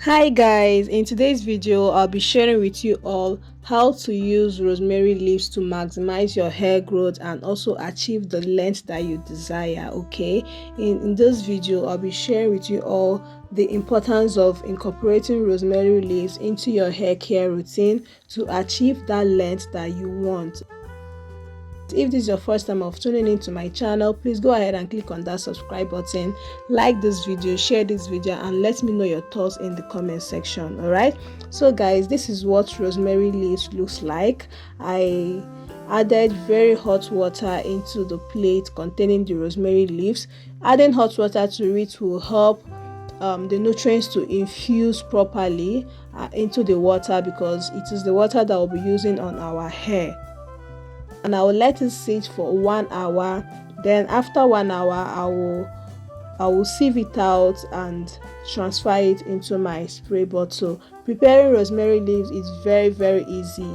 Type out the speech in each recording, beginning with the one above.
Hi guys, in today's video I'll be sharing with you all how to use rosemary leaves to maximize your hair growth and also achieve the length that you desire. Okay, in this video I'll be sharing with you all the importance of incorporating rosemary leaves into your hair care routine to achieve that length that you want. If this is your first time of tuning into my channel, please go ahead and click on that subscribe button, like this video, share this video, and let me know your thoughts in the comment section. All right, so guys, this is what rosemary leaves looks like. I added very hot water into the plate containing the rosemary leaves. Adding hot water to it will help the nutrients to infuse properly into the water, because it is the water that we'll be using on our hair. And I will let it sit for 1 hour. Then after 1 hour I will sieve it out and transfer it into my spray bottle. Preparing rosemary leaves is very easy.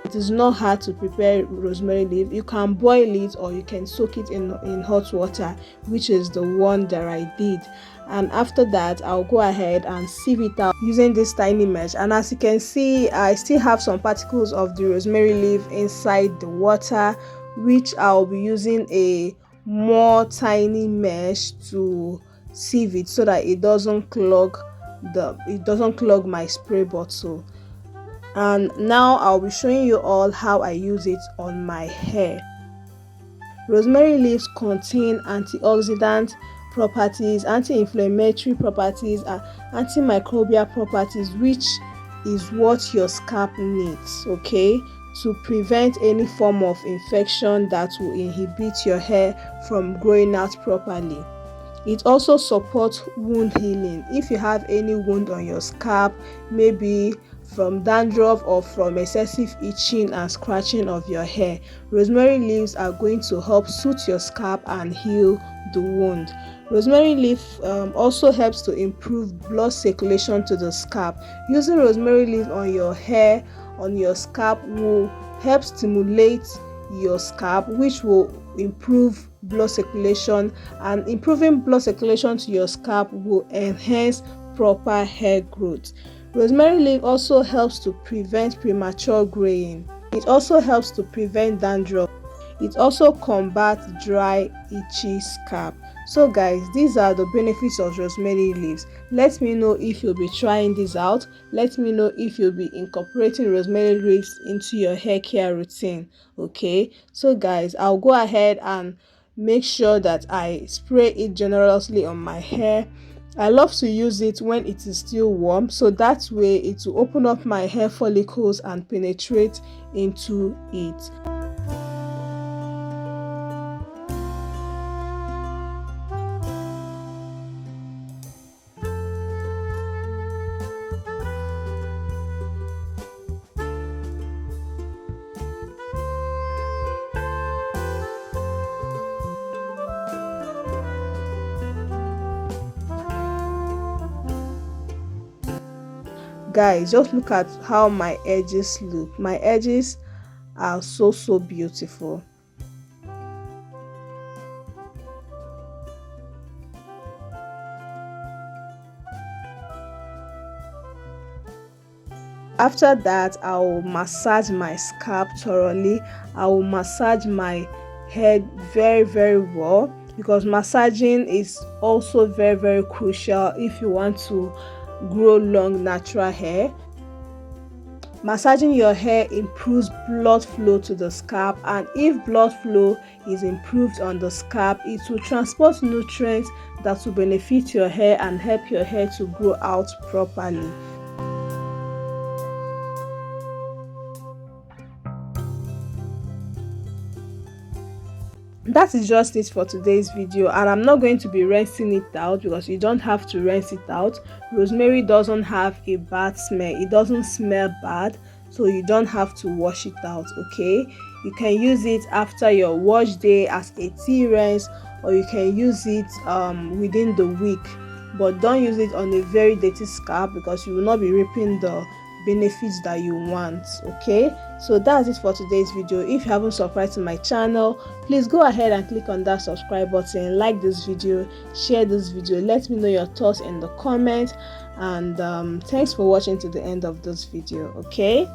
It is not hard to prepare rosemary leaf. You can boil it or you can soak it in hot water, which is the one that I did. And after that I'll go ahead and sieve it out using this tiny mesh. And as you can see, I still have some particles of the rosemary leaf inside the water, which I'll be using a more tiny mesh to sieve it so that it doesn't clog my spray bottle. And now I'll be showing you all how I use it on my hair. Rosemary leaves contain antioxidant properties, anti-inflammatory properties, and antimicrobial properties, which is what your scalp needs, okay, to prevent any form of infection that will inhibit your hair from growing out properly. It also supports wound healing. If you have any wound on your scalp, maybe from dandruff or from excessive itching and scratching of your hair, rosemary leaves are going to help soothe your scalp and heal the wound. Rosemary leaf also helps to improve blood circulation to the scalp. Using rosemary leaf on your hair, on your scalp, will help stimulate your scalp, which will improve blood circulation, and improving blood circulation to your scalp will enhance proper hair growth. Rosemary leaf also helps to prevent premature graying. It also helps to prevent dandruff. It also combats dry, itchy scalp. So guys, these are the benefits of rosemary leaves. Let me know if you'll be trying this out. Let me know if you'll be incorporating rosemary leaves into your hair care routine. Okay, so guys, I'll go ahead and make sure that I spray it generously on my hair. I love to use it when it is still warm, so that way it will open up my hair follicles and penetrate into it. Guys, just look at how my edges look. My edges are so beautiful. After that, I will massage my scalp thoroughly. I will massage my head very well, because massaging is also very crucial if you want to grow long natural hair. Massaging your hair improves blood flow to the scalp, and if blood flow is improved on the scalp, it will transport nutrients that will benefit your hair and help your hair to grow out properly. That is just it for today's video, and I'm not going to be rinsing it out because you don't have to rinse it out. Rosemary doesn't have a bad smell. It doesn't smell bad, so you don't have to wash it out. Okay, you can use it after your wash day as a tea rinse, or you can use it within the week, but don't use it on a very dirty scalp because you will not be reaping the benefits that you want. Okay, so that's it for today's video. If you haven't subscribed to my channel, please go ahead and click on that subscribe button, like this video, share this video, let me know your thoughts in the comments, and thanks for watching to the end of this video. Okay.